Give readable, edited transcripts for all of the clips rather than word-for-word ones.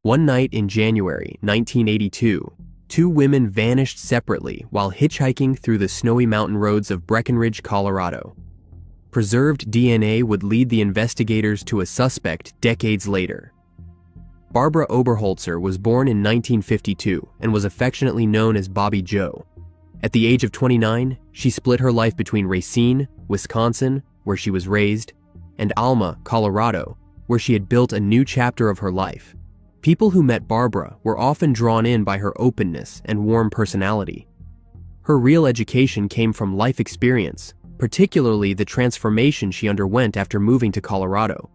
One night in January 1982, two women vanished separately while hitchhiking through the snowy mountain roads of Breckenridge, Colorado. Preserved DNA would lead the investigators to a suspect decades later. Barbara Oberholtzer was born in 1952 and was affectionately known as Bobby Joe. At the age of 29, she split her life between Racine, Wisconsin, where she was raised, and Alma, Colorado, where she had built a new chapter of her life. People who met Barbara were often drawn in by her openness and warm personality. Her real education came from life experience, particularly the transformation she underwent after moving to Colorado.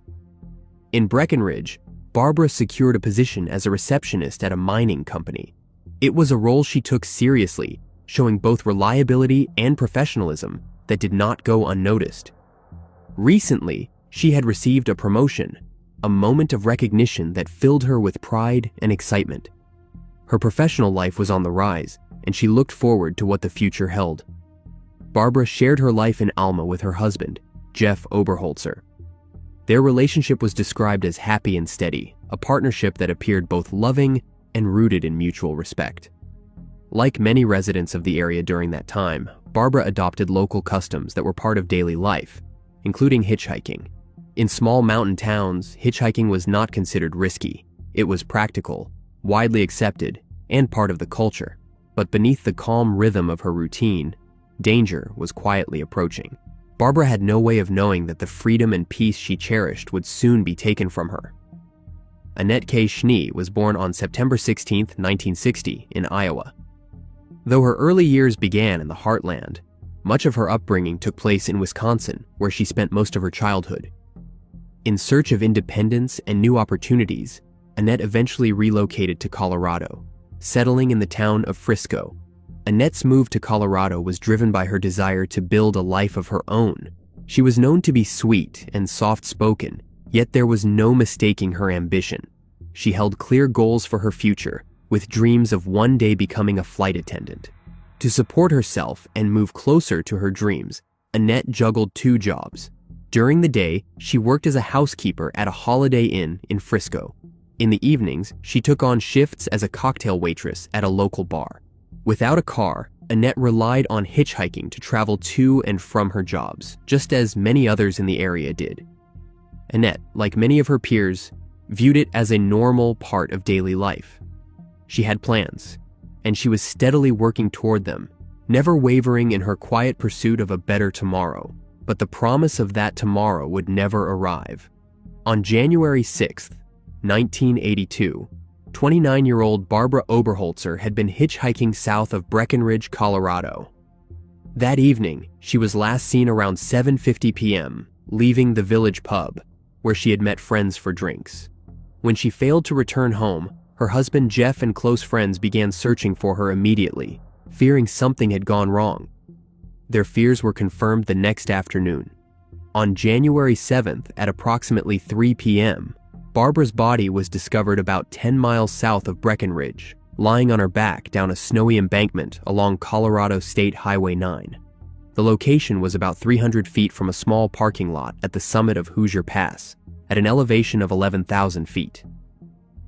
In Breckenridge, Barbara secured a position as a receptionist at a mining company. It was a role she took seriously, showing both reliability and professionalism that did not go unnoticed. Recently, she had received a promotion, a moment of recognition that filled her with pride and excitement. Her professional life was on the rise, and she looked forward to what the future held. Barbara shared her life in Alma with her husband, Jeff Oberholtzer. Their relationship was described as happy and steady, a partnership that appeared both loving and rooted in mutual respect. Like many residents of the area during that time, Barbara adopted local customs that were part of daily life, including hitchhiking. In small mountain towns, hitchhiking was not considered risky. It was practical, widely accepted, and part of the culture. But beneath the calm rhythm of her routine, danger was quietly approaching. Barbara had no way of knowing that the freedom and peace she cherished would soon be taken from her. Annette Schnee was born on September 16, 1960, in Iowa. Though her early years began in the heartland, much of her upbringing took place in Wisconsin, where she spent most of her childhood. In search of independence and new opportunities, Annette eventually relocated to Colorado, settling in the town of Frisco. Annette's move to Colorado was driven by her desire to build a life of her own. She was known to be sweet and soft-spoken, yet there was no mistaking her ambition. She held clear goals for her future, with dreams of one day becoming a flight attendant. To support herself and move closer to her dreams, Annette juggled two jobs. During the day, she worked as a housekeeper at a Holiday Inn in Frisco. In the evenings, she took on shifts as a cocktail waitress at a local bar. Without a car, Annette relied on hitchhiking to travel to and from her jobs, just as many others in the area did. Annette, like many of her peers, viewed it as a normal part of daily life. She had plans, and she was steadily working toward them, never wavering in her quiet pursuit of a better tomorrow. But the promise of that tomorrow would never arrive. On January 6, 1982, 29-year-old Barbara Oberholtzer had been hitchhiking south of Breckenridge, Colorado. That evening, she was last seen around 7:50 p.m., leaving the village pub, where she had met friends for drinks. When she failed to return home, her husband Jeff and close friends began searching for her immediately, fearing something had gone wrong. Their fears were confirmed the next afternoon. On January 7th at approximately 3 p.m., Barbara's body was discovered about 10 miles south of Breckenridge, lying on her back down a snowy embankment along Colorado State Highway 9. The location was about 300 feet from a small parking lot at the summit of Hoosier Pass, at an elevation of 11,000 feet.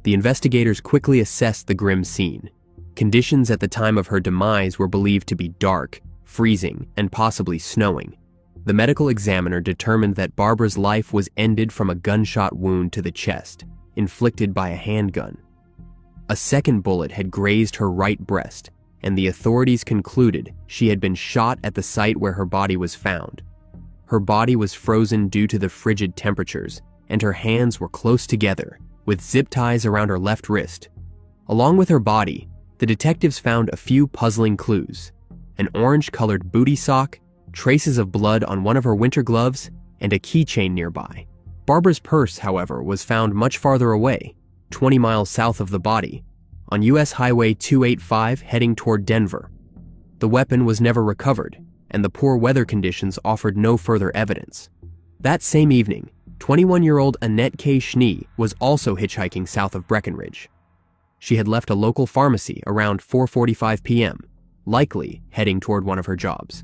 The investigators quickly assessed the grim scene. Conditions at the time of her demise were believed to be dark, freezing, and possibly snowing. The medical examiner determined that Barbara's life was ended from a gunshot wound to the chest, inflicted by a handgun. A second bullet had grazed her right breast, and the authorities concluded she had been shot at the site where her body was found. Her body was frozen due to the frigid temperatures, and her hands were close together, with zip ties around her left wrist. Along with her body, the detectives found a few puzzling clues: an orange-colored booty sock, traces of blood on one of her winter gloves, and a keychain nearby. Barbara's purse, however, was found much farther away, 20 miles south of the body, on U.S. Highway 285 heading toward Denver. The weapon was never recovered, and the poor weather conditions offered no further evidence. That same evening, 21-year-old Annette Schnee was also hitchhiking south of Breckenridge. She had left a local pharmacy around 4:45 p.m., likely heading toward one of her jobs.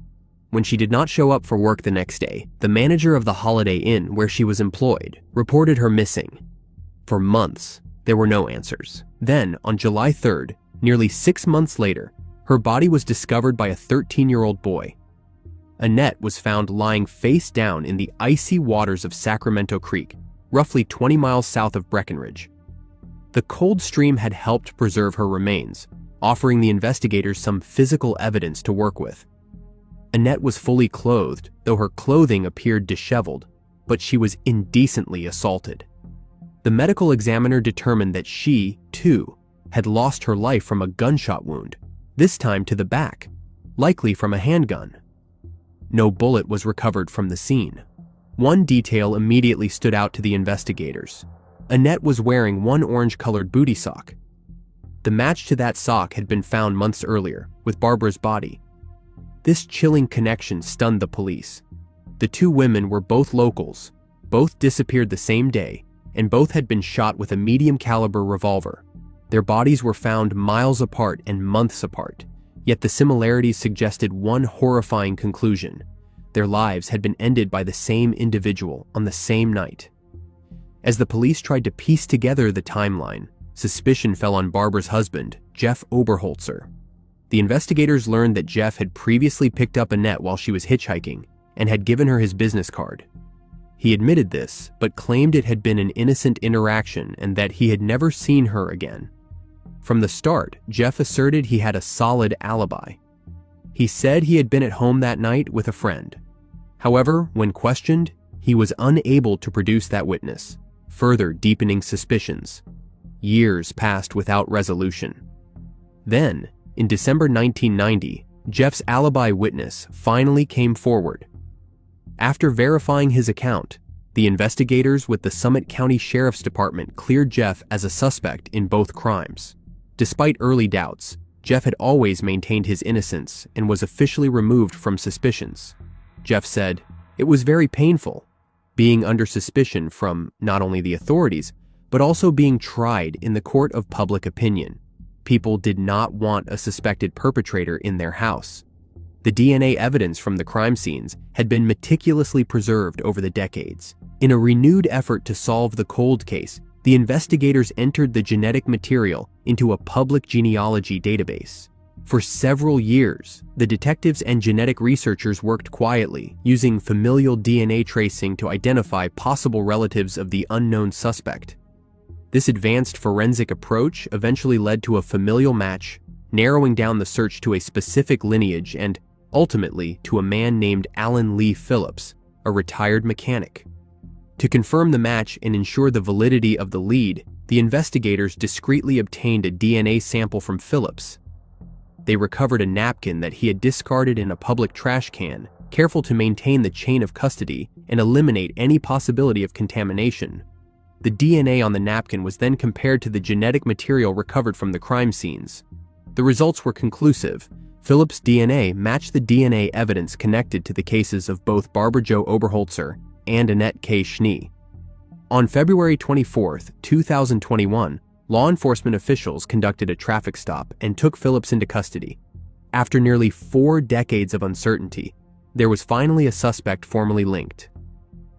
When she did not show up for work the next day, the manager of the Holiday Inn where she was employed reported her missing. For months, There were no answers. Then, on July 3rd, nearly 6 months later, her body was discovered by a 13-year-old boy. Annette was found lying face down in the icy waters of Sacramento Creek, roughly 20 miles south of Breckenridge. The cold stream had helped preserve her remains, offering the investigators some physical evidence to work with. Annette was fully clothed, though her clothing appeared disheveled, but she was indecently assaulted. The medical examiner determined that she, too, had lost her life from a gunshot wound, this time to the back, likely from a handgun. No bullet was recovered from the scene. One detail immediately stood out to the investigators. Annette was wearing one orange-colored booty sock. The match to that sock had been found months earlier, with Barbara's body. This chilling connection stunned the police. The two women were both locals, both disappeared the same day, and both had been shot with a medium-caliber revolver. Their bodies were found miles apart and months apart, yet the similarities suggested one horrifying conclusion. Their lives had been ended by the same individual on the same night. As the police tried to piece together the timeline, suspicion fell on Barbara's husband, Jeff Oberholtzer. The investigators learned that Jeff had previously picked up Annette while she was hitchhiking and had given her his business card. He admitted this, but claimed it had been an innocent interaction and that he had never seen her again. From the start, Jeff asserted he had a solid alibi. He said he had been at home that night with a friend. However, when questioned, he was unable to produce that witness, further deepening suspicions. Years passed without resolution. Then, in December 1990, Jeff's alibi witness finally came forward. After verifying his account, the investigators with the Summit County Sheriff's Department cleared Jeff as a suspect in both crimes. Despite early doubts, Jeff had always maintained his innocence and was officially removed from suspicions. Jeff said, "It was very painful, being under suspicion from not only the authorities, but also being tried in the court of public opinion. People did not want a suspected perpetrator in their house." The DNA evidence from the crime scenes had been meticulously preserved over the decades. In a renewed effort to solve the cold case, the investigators entered the genetic material into a public genealogy database. For several years, the detectives and genetic researchers worked quietly, using familial DNA tracing to identify possible relatives of the unknown suspect. This advanced forensic approach eventually led to a familial match, narrowing down the search to a specific lineage and, ultimately, to a man named Alan Lee Phillips, a retired mechanic. To confirm the match and ensure the validity of the lead, the investigators discreetly obtained a DNA sample from Phillips. They recovered a napkin that he had discarded in a public trash can, careful to maintain the chain of custody and eliminate any possibility of contamination. The DNA on the napkin was then compared to the genetic material recovered from the crime scenes. The results were conclusive. Phillips' DNA matched the DNA evidence connected to the cases of both Barbara Jo Oberholtzer and Annette K. Schnee. On February 24, 2021, law enforcement officials conducted a traffic stop and took Phillips into custody. After nearly 4 decades of uncertainty, there was finally a suspect formally linked.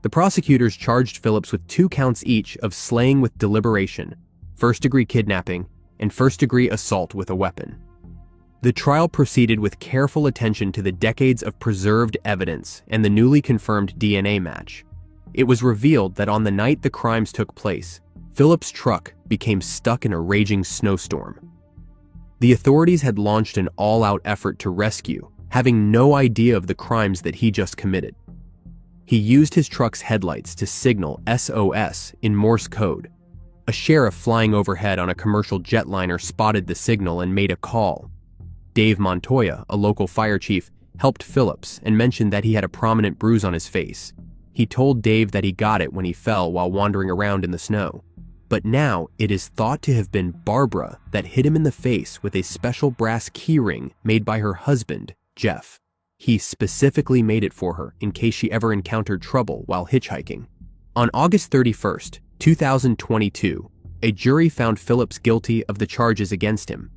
The prosecutors charged Phillips with 2 counts each of slaying with deliberation, first-degree kidnapping, and first-degree assault with a weapon. The trial proceeded with careful attention to the decades of preserved evidence and the newly confirmed DNA match. It was revealed that on the night the crimes took place, Phillips' truck became stuck in a raging snowstorm. The authorities had launched an all-out effort to rescue, having no idea of the crimes that he just committed. He used his truck's headlights to signal SOS in Morse code. A sheriff flying overhead on a commercial jetliner spotted the signal and made a call. Dave Montoya, a local fire chief, helped Phillips and mentioned that he had a prominent bruise on his face. He told Dave that he got it when he fell while wandering around in the snow. But now it is thought to have been Barbara that hit him in the face with a special brass keyring made by her husband, Jeff. He specifically made it for her in case she ever encountered trouble while hitchhiking. On August 31st, 2022, a jury found Phillips guilty of the charges against him.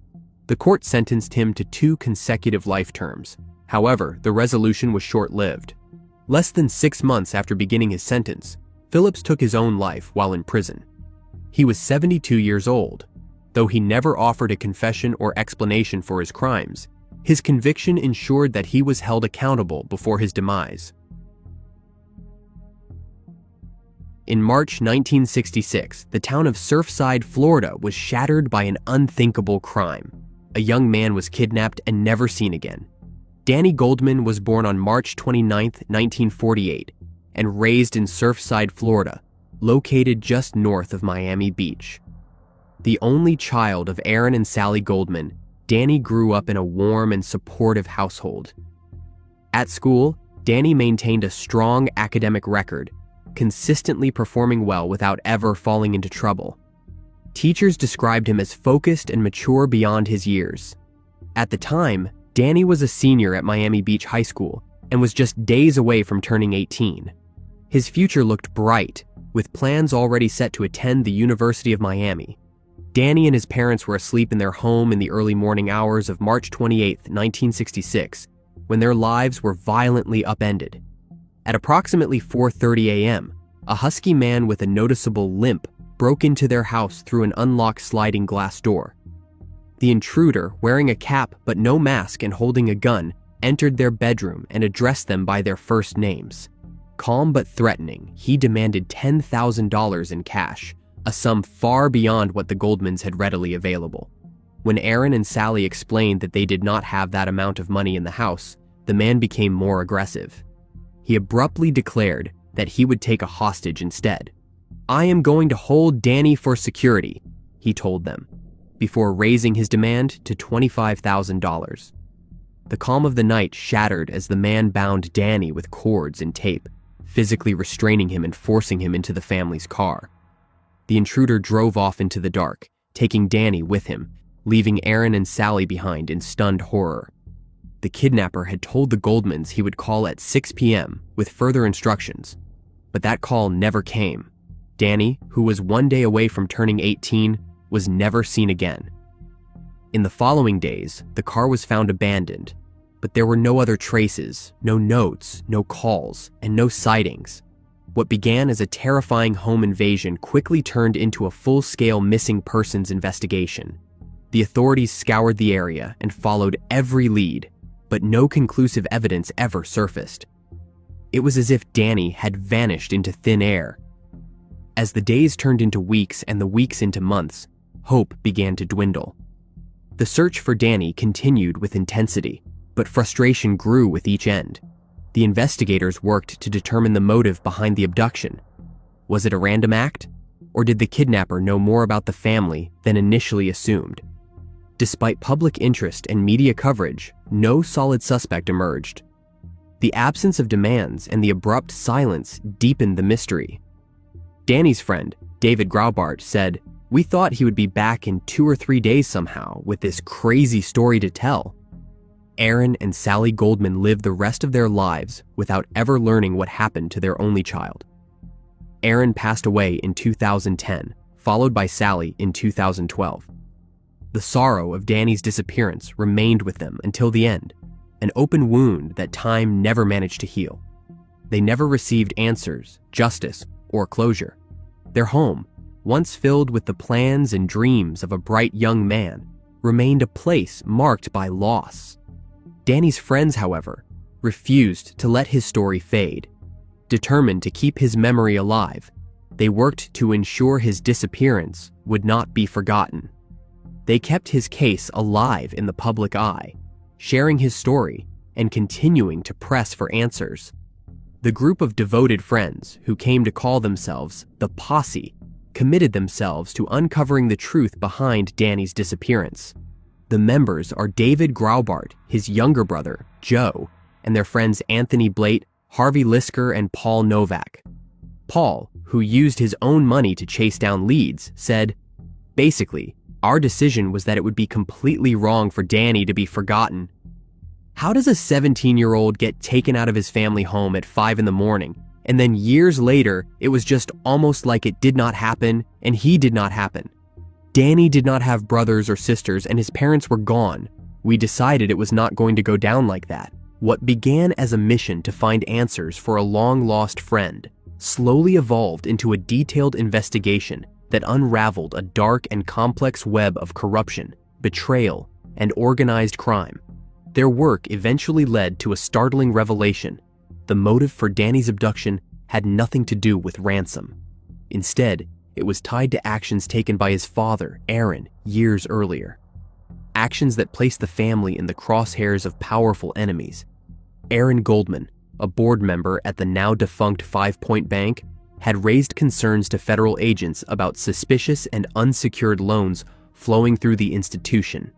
The court sentenced him to 2 consecutive life terms. However, the resolution was short-lived. Less than 6 months after beginning his sentence, Phillips took his own life while in prison. He was 72 years old. Though he never offered a confession or explanation for his crimes, his conviction ensured that he was held accountable before his demise. In March 1966, the town of Surfside, Florida was shattered by an unthinkable crime. A young man was kidnapped and never seen again. Danny Goldman was born on March 29, 1948, and raised in Surfside, Florida, located just north of Miami Beach. The only child of Aaron and Sally Goldman, Danny grew up in a warm and supportive household. At school, Danny maintained a strong academic record, consistently performing well without ever falling into trouble. Teachers described him as focused and mature beyond his years. At the time, Danny was a senior at Miami Beach High School and was just days away from turning 18. His future looked bright, with plans already set to attend the University of Miami. Danny and his parents were asleep in their home in the early morning hours of March 28, 1966, when their lives were violently upended. At approximately 4:30 a.m., a husky man with a noticeable limp broke into their house through an unlocked sliding glass door. The intruder, wearing a cap but no mask and holding a gun, entered their bedroom and addressed them by their first names. Calm but threatening, he demanded $10,000 in cash, a sum far beyond what the Goldmans had readily available. When Aaron and Sally explained that they did not have that amount of money in the house, the man became more aggressive. He abruptly declared that he would take a hostage instead. "I am going to hold Danny for security," he told them, before raising his demand to $25,000. The calm of the night shattered as the man bound Danny with cords and tape, physically restraining him and forcing him into the family's car. The intruder drove off into the dark, taking Danny with him, leaving Aaron and Sally behind in stunned horror. The kidnapper had told the Goldmans he would call at 6 p.m. with further instructions, but that call never came. Danny, who was one day away from turning 18, was never seen again. In the following days, the car was found abandoned, but there were no other traces, no notes, no calls, and no sightings. What began as a terrifying home invasion quickly turned into a full-scale missing persons investigation. The authorities scoured the area and followed every lead, but no conclusive evidence ever surfaced. It was as if Danny had vanished into thin air. As the days turned into weeks and the weeks into months, hope began to dwindle. The search for Danny continued with intensity, but frustration grew with each end. The investigators worked to determine the motive behind the abduction. Was it a random act, or did the kidnapper know more about the family than initially assumed? Despite public interest and media coverage, no solid suspect emerged. The absence of demands and the abrupt silence deepened the mystery. Danny's friend, David Graubart, said, "We thought he would be back in 2 or 3 days somehow with this crazy story to tell." Aaron and Sally Goldman lived the rest of their lives without ever learning what happened to their only child. Aaron passed away in 2010, followed by Sally in 2012. The sorrow of Danny's disappearance remained with them until the end, an open wound that time never managed to heal. They never received answers, justice, or closure. Their home, once filled with the plans and dreams of a bright young man, remained a place marked by loss. Danny's friends, however, refused to let his story fade. Determined to keep his memory alive, they worked to ensure his disappearance would not be forgotten. They kept his case alive in the public eye, sharing his story and continuing to press for answers. The group of devoted friends who came to call themselves the Posse committed themselves to uncovering the truth behind Danny's disappearance. The members are David Graubart, his younger brother, Joe, and their friends Anthony Blate, Harvey Lisker, and Paul Novak. Paul, who used his own money to chase down leads, said, "Basically, our decision was that it would be completely wrong for Danny to be forgotten. How does a 17-year-old get taken out of his family home at 5 in the morning, and then years later, it was just almost like it did not happen and he did not happen? Danny did not have brothers or sisters and his parents were gone. We decided it was not going to go down like that." What began as a mission to find answers for a long-lost friend slowly evolved into a detailed investigation that unraveled a dark and complex web of corruption, betrayal, and organized crime. Their work eventually led to a startling revelation. The motive for Danny's abduction had nothing to do with ransom. Instead, it was tied to actions taken by his father, Aaron, years earlier. Actions that placed the family in the crosshairs of powerful enemies. Aaron Goldman, a board member at the now-defunct 5 Point Bank, had raised concerns to federal agents about suspicious and unsecured loans flowing through the institution.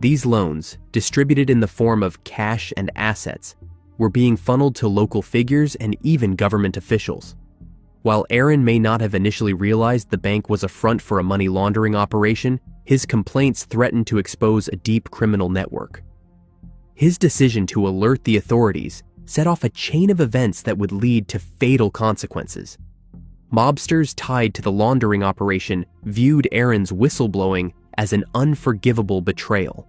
These loans, distributed in the form of cash and assets, were being funneled to local figures and even government officials. While Aaron may not have initially realized the bank was a front for a money laundering operation, his complaints threatened to expose a deep criminal network. His decision to alert the authorities set off a chain of events that would lead to fatal consequences. Mobsters tied to the laundering operation viewed Aaron's whistleblowing as an unforgivable betrayal.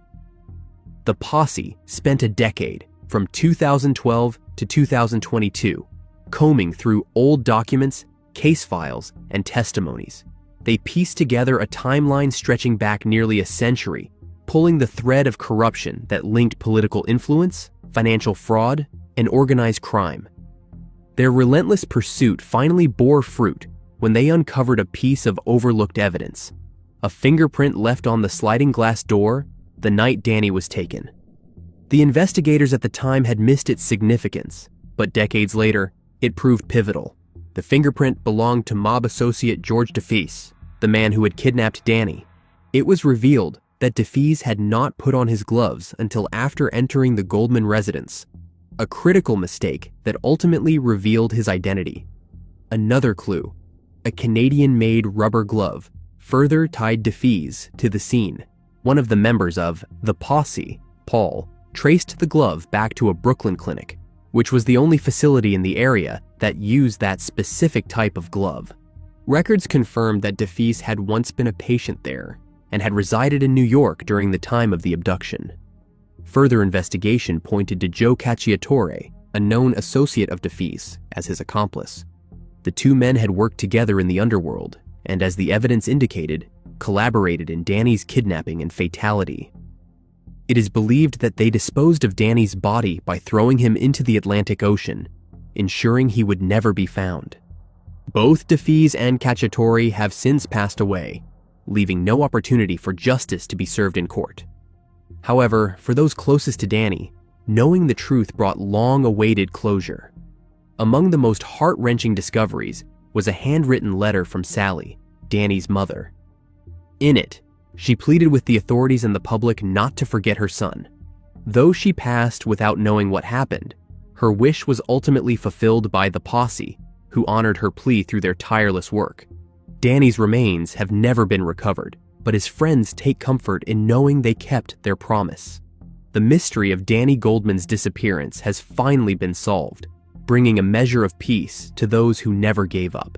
The posse spent a decade, from 2012 to 2022, combing through old documents, case files, and testimonies. They pieced together a timeline stretching back nearly a century, pulling the thread of corruption that linked political influence, financial fraud, and organized crime. Their relentless pursuit finally bore fruit when they uncovered a piece of overlooked evidence, a fingerprint left on the sliding glass door the night Danny was taken. The investigators at the time had missed its significance, but decades later, it proved pivotal. The fingerprint belonged to mob associate George DeFeese, the man who had kidnapped Danny. It was revealed that DeFeese had not put on his gloves until after entering the Goldman residence, a critical mistake that ultimately revealed his identity. Another clue, a Canadian-made rubber glove, further tied DeFeese to the scene. One of the members of the posse, Paul, traced the glove back to a Brooklyn clinic, which was the only facility in the area that used that specific type of glove. Records confirmed that DeFeese had once been a patient there and had resided in New York during the time of the abduction. Further investigation pointed to Joe Cacciatore, a known associate of DeFeese, as his accomplice. The two men had worked together in the underworld and, as the evidence indicated, collaborated in Danny's kidnapping and fatality. It is believed that they disposed of Danny's body by throwing him into the Atlantic Ocean, ensuring he would never be found. Both DeFeese and Cacciatore have since passed away, leaving no opportunity for justice to be served in court. However, for those closest to Danny, knowing the truth brought long-awaited closure. Among the most heart-wrenching discoveries was a handwritten letter from Sally, Danny's mother. In it, she pleaded with the authorities and the public not to forget her son. Though she passed without knowing what happened, her wish was ultimately fulfilled by the posse, who honored her plea through their tireless work. Danny's remains have never been recovered, but his friends take comfort in knowing they kept their promise. The mystery of Danny Goldman's disappearance has finally been solved, bringing a measure of peace to those who never gave up.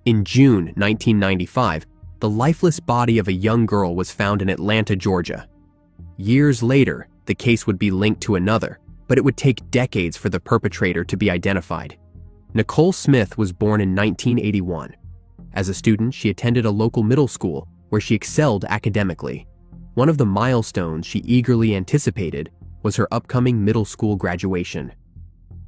In June 1995, the lifeless body of a young girl was found in Atlanta, Georgia. Years later, the case would be linked to another, but it would take decades for the perpetrator to be identified. Nacole Smith was born in 1981. As a student, she attended a local middle school where she excelled academically. One of the milestones she eagerly anticipated was her upcoming middle school graduation.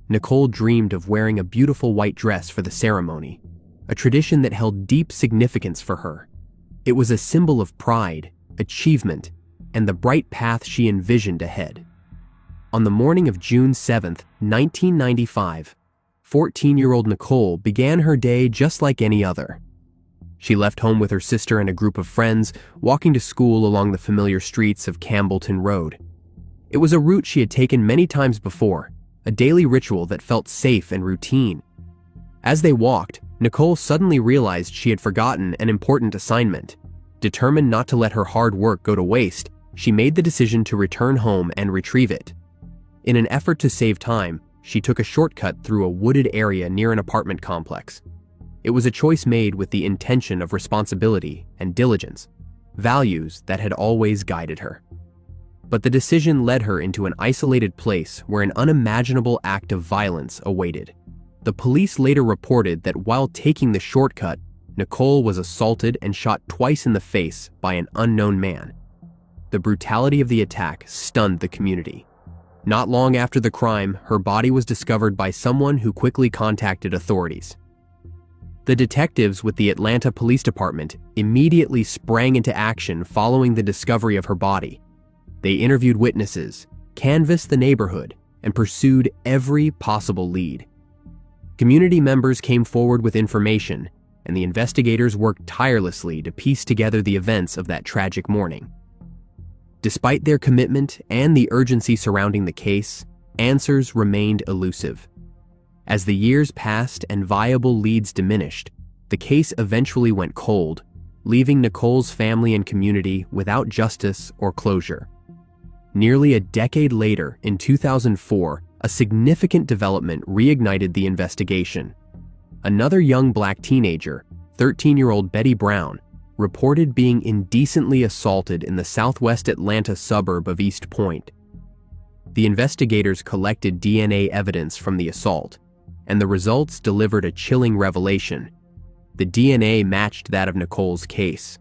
Nacole dreamed of wearing a beautiful white dress for the ceremony, a tradition that held deep significance for her. It was a symbol of pride, achievement, and the bright path she envisioned ahead. On the morning of June 7, 1995, 14-year-old Nacole began her day just like any other. She left home with her sister and a group of friends, walking to school along the familiar streets of Campbellton Road. It was a route she had taken many times before, a daily ritual that felt safe and routine. As they walked, Nacole suddenly realized she had forgotten an important assignment. Determined not to let her hard work go to waste, she made the decision to return home and retrieve it. In an effort to save time, she took a shortcut through a wooded area near an apartment complex. It was a choice made with the intention of responsibility and diligence, values that had always guided her. But the decision led her into an isolated place where an unimaginable act of violence awaited. The police later reported that while taking the shortcut, Nacole was assaulted and shot twice in the face by an unknown man. The brutality of the attack stunned the community. Not long after the crime, her body was discovered by someone who quickly contacted authorities. The detectives with the Atlanta Police Department immediately sprang into action following the discovery of her body. They interviewed witnesses, canvassed the neighborhood, and pursued every possible lead. Community members came forward with information, and the investigators worked tirelessly to piece together the events of that tragic morning. Despite their commitment and the urgency surrounding the case, answers remained elusive. As the years passed and viable leads diminished, the case eventually went cold, leaving Nacole's family and community without justice or closure. Nearly a decade later, in 2004, a significant development reignited the investigation. Another young black teenager, 13-year-old Betty Brown, reported being indecently assaulted in the southwest Atlanta suburb of East Point. The investigators collected DNA evidence from the assault, and the results delivered a chilling revelation. The DNA matched that of Nacole's case.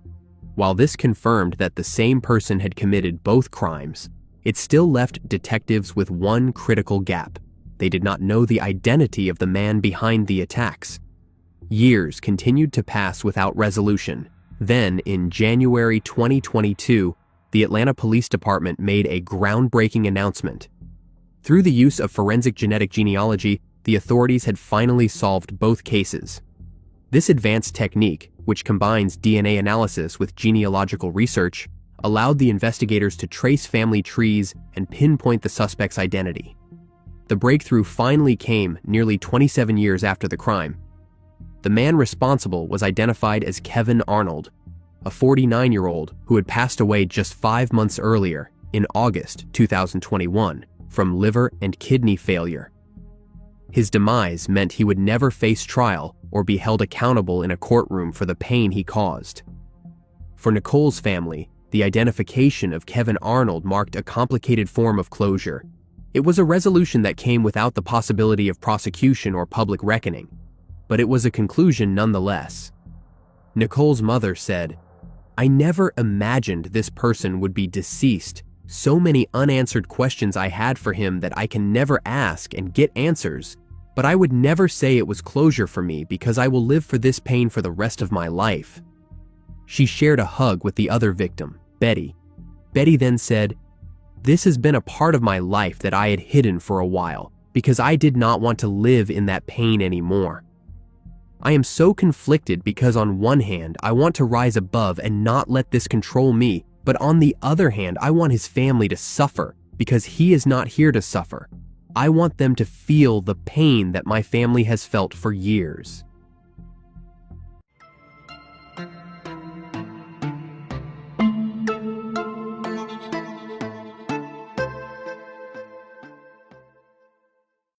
While this confirmed that the same person had committed both crimes, it still left detectives with one critical gap. They did not know the identity of the man behind the attacks. Years continued to pass without resolution. Then, in January 2022, the Atlanta Police Department made a groundbreaking announcement. Through the use of forensic genetic genealogy, the authorities had finally solved both cases. This advanced technique, which combines DNA analysis with genealogical research, allowed the investigators to trace family trees and pinpoint the suspect's identity. The breakthrough finally came nearly 27 years after the crime. The man responsible was identified as Kevin Arnold, a 49-year-old who had passed away just 5 months earlier, in August 2021, from liver and kidney failure. His demise meant he would never face trial or be held accountable in a courtroom for the pain he caused. For Nacole's family, the identification of Kevin Arnold marked a complicated form of closure. It was a resolution that came without the possibility of prosecution or public reckoning, but it was a conclusion nonetheless. Nacole's mother said, "I never imagined this person would be deceased. So many unanswered questions I had for him that I can never ask and get answers, but I would never say it was closure for me because I will live for this pain for the rest of my life." She shared a hug with the other victim, Betty. Betty then said, "This has been a part of my life that I had hidden for a while because I did not want to live in that pain anymore. I am so conflicted because on one hand, I want to rise above and not let this control me, but on the other hand, I want his family to suffer because he is not here to suffer. I want them to feel the pain that my family has felt for years."